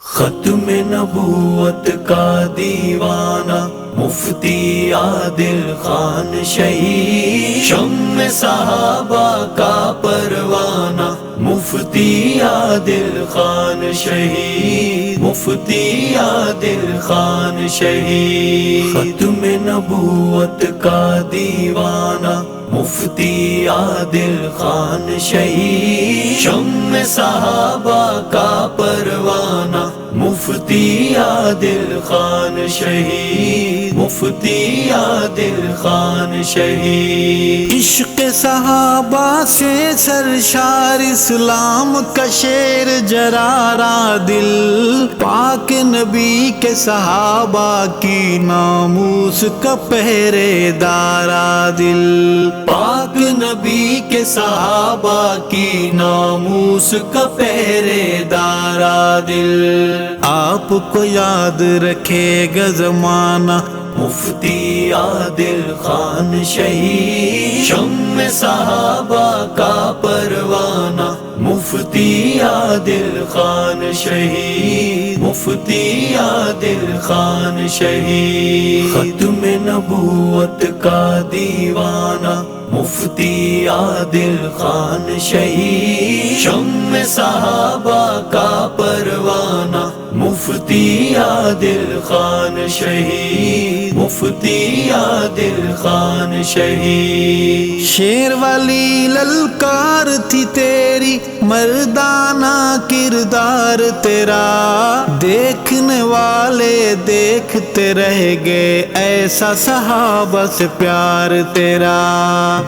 ختم نبوت کا دیوانہ مفتی عادل خان شہید، شمع صحابہ کا پروانہ مفتی عادل خان شہید، مفتی عادل خان شہید۔ ختم نبوت کا دیوانہ مفتی عادل خان شہید، شمع صحابہ کا پروانہ مفتی عادل خان شہید، مفتی عادل خان شہید۔ عشق صحابہ سے سرشار اسلام کا شیر جرارا دل، پاک نبی کے صحابہ کی ناموس کا پہرے دارا دل، پاک نبی کے صحابہ کی ناموس کا پہرے دارا دل۔ آپ کو یاد رکھے گا زمانہ مفتی عادل خان شہید، شمع صحابہ کا پروانہ مفتی عادل خان شہید، مفتی عادل خان شہید۔ ختم نبوت کا دیوانہ مفتی عادل خان شہید، شمع صحابہ کا پروانہ مفتی عادل خان شہید، مفتی عادل خان شہید۔ شیر والی للکار تھی تیری، مردانہ کردار تیرا، دیکھنے والے دیکھتے رہ گئے ایسا صحابہ سے پیار تیرا،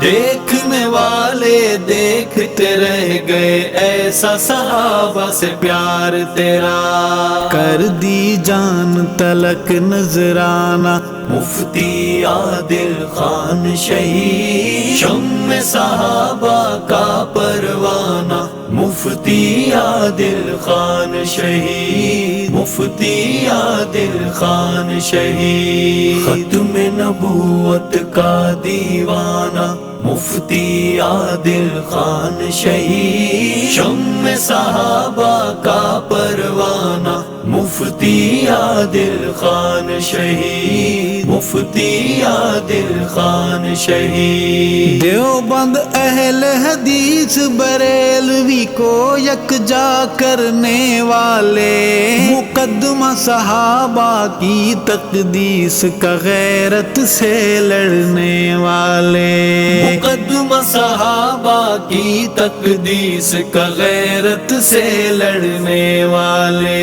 دیکھنے والے دیکھتے رہ گئے ایسا صحابہ سے پیار تیرا، کر دی جان تلک نذرانہ مفتی عادل خان شہید، شمع صحابہ کا پروانہ مفتی عادل خان شہید، مفتی عادل خان شہید۔ ختم نبوت کا دیوانہ مفتی عادل خان شہید، شمع صحابہ کا پروانہ مفتی عادل خان شہید، مفتی عادل خان شہید۔ دیوبند اہل حدیث بریلوی کو یکجا کرنے والے، مقدمہ صحابہ کی تقدیس کا غیرت سے لڑنے والے، مقدمہ صحابہ کی تقدیس کا غیرت سے لڑنے والے،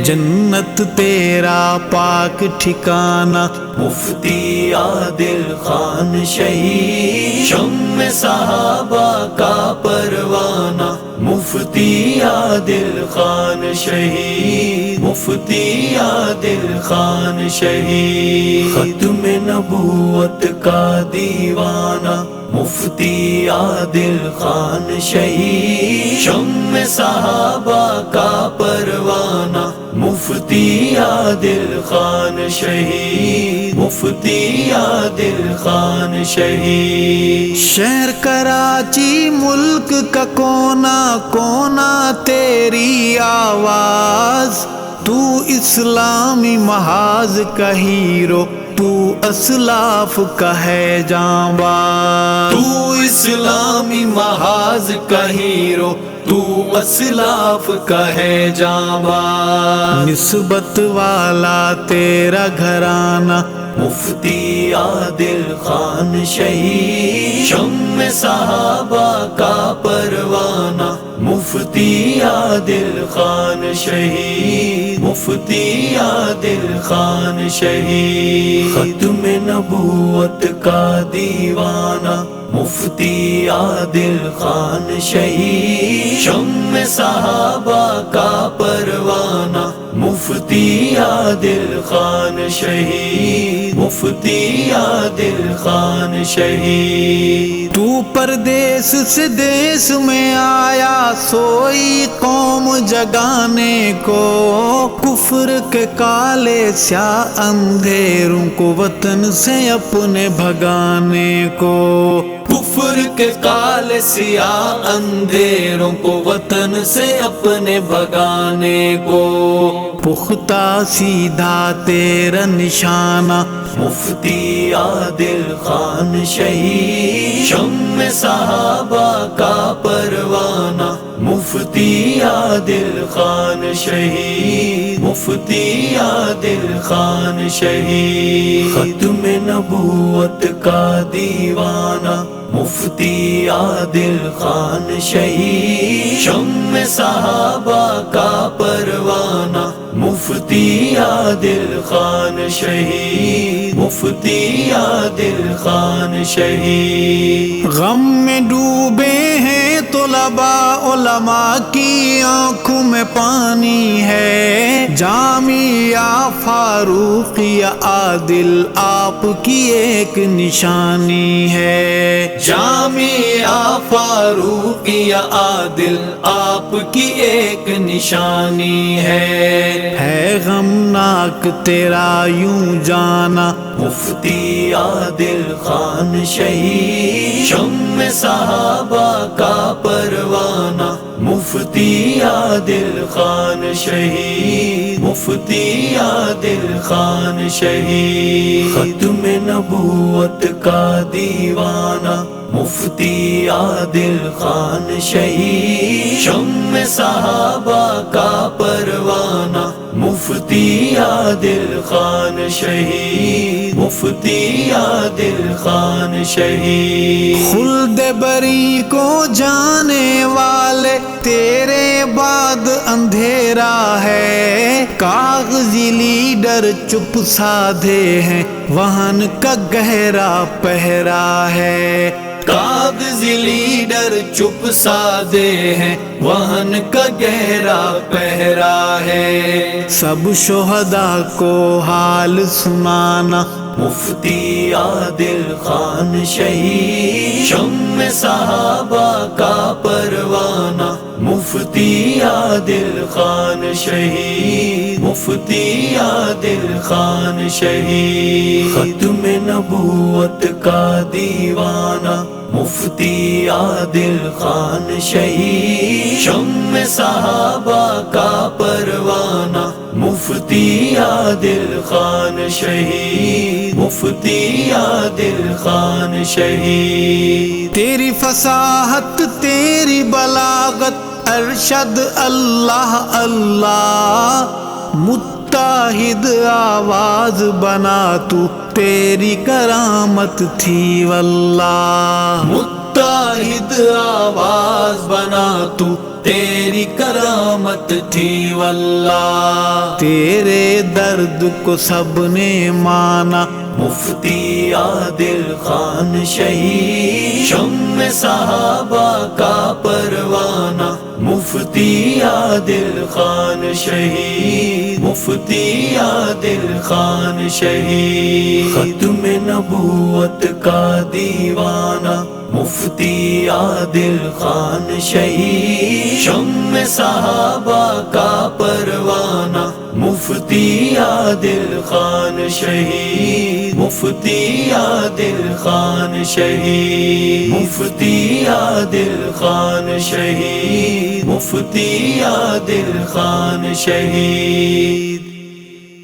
جنت تیرا پاک ٹھکانہ مفتی عادل خان شہید، شمع صحابہ کا پروانہ مفتی عادل خان شہید، مفتی عادل خان شہید۔ ختم نبوت کا دیوانہ مفتی عادل خان شہید، شمع صحابہ کا پروانہ مفتی عادل خان شہید، مفتی عادل خان شہید۔ شہر کراچی ملک کا کونا کونا تیری آواز، تو اسلامی محاذ کا ہیرو، تو اسلاف کا ہے جانباز، تو اسلامی محاذ کا ہیرو، تو اسلاف کا ہے جانباز، نسبت والا تیرا گھرانہ مفتی عادل خان شہید، شمع صحابہ کا پروانہ مفتی عادل خان شہید، مفتی عادل خان شہید۔ ختم نبوت کا دیوانہ مفتی عادل خان شہید، شمع صحابہ کا پروانہ مفتی عادل خان شہید، مفتی عادل خان شہید۔ تو پردیس سے دیس میں آیا سوئی قوم جگانے کو، کفر کے کالے سیاہ اندھیروں کو وطن سے اپنے بھگانے کو، کفر کے کالے سیاہ اندھیروں کو وطن سے اپنے بھگانے کو، پختہ سیدھا تیرا نشانہ مفتی عادل خان شہید، شمع صحابہ کا پروانہ مفتی عادل خان شہید، مفتی عادل خان شہید، ختم نبوت کا دیوانہ مفتی عادل خان شہید، شمع صحابہ کا پروانہ مفتی عادل خان شہید، مفتی عادل خان شہید۔ غم میں ڈوبے ہیں طلباء، علماء کی آنکھوں میں پانی ہے، جامعہ فاروقیہ عادل آپ کی ایک نشانی ہے، جامعہ فاروقیہ عادل آپ کی ایک نشانی ہے غمناک تیرا یوں جانا مفتی عادل خان شہید، شمع صحابہ کا پروانہ مفتی عادل خان شہید، مفتی عادل خان شہید، ختم نبوت کا دیوانہ مفتی عادل خان شہید، شمع صحابہ کا پروانہ مفتی عادل خان شہید، مفتی عادل خان شہید۔ خلد بری کو جانے والے تیرے بعد اندھیرا ہے، کاغذی لیڈر چپ سادھے ہیں وہن کا گہرا پہرا ہے، کاغذی لیڈر چپ سادے ہیں وہن کا گہرا پہرا ہے، سب شہداء کو حال سنانا مفتی عادل خان شہید، شمع صحابہ کا پروانہ مفتی عادل خان شہید، مفتی عادل خان شہید، ختم نبوت کا دیوانہ مفتی عادل خان شہید، شمع صحابہ کا پروانہ مفتی عادل خان شہید، مفتی عادل خان شہید۔ تیری فصاحت تیری بلاغت ارشد اللہ اللہ، متحد آواز بنا تو تیری کرامت تھی واللہ، متحد آواز بنا تو تیری کرامت تھی واللہ، تیرے درد کو سب نے مانا مفتی عادل خان شہید، شمع صحابہ کا پروانہ مفتی عادل خان شہید، مفتی عادل خان شہید، ختم نبوت کا دیوانہ مفتی عادل خان شہید، شمع صحابہ کا پروانہ مفتی عادل خان شہید، مفتی عادل خان شہید، مفتی عادل خان شہید، مفتی عادل خان شہید۔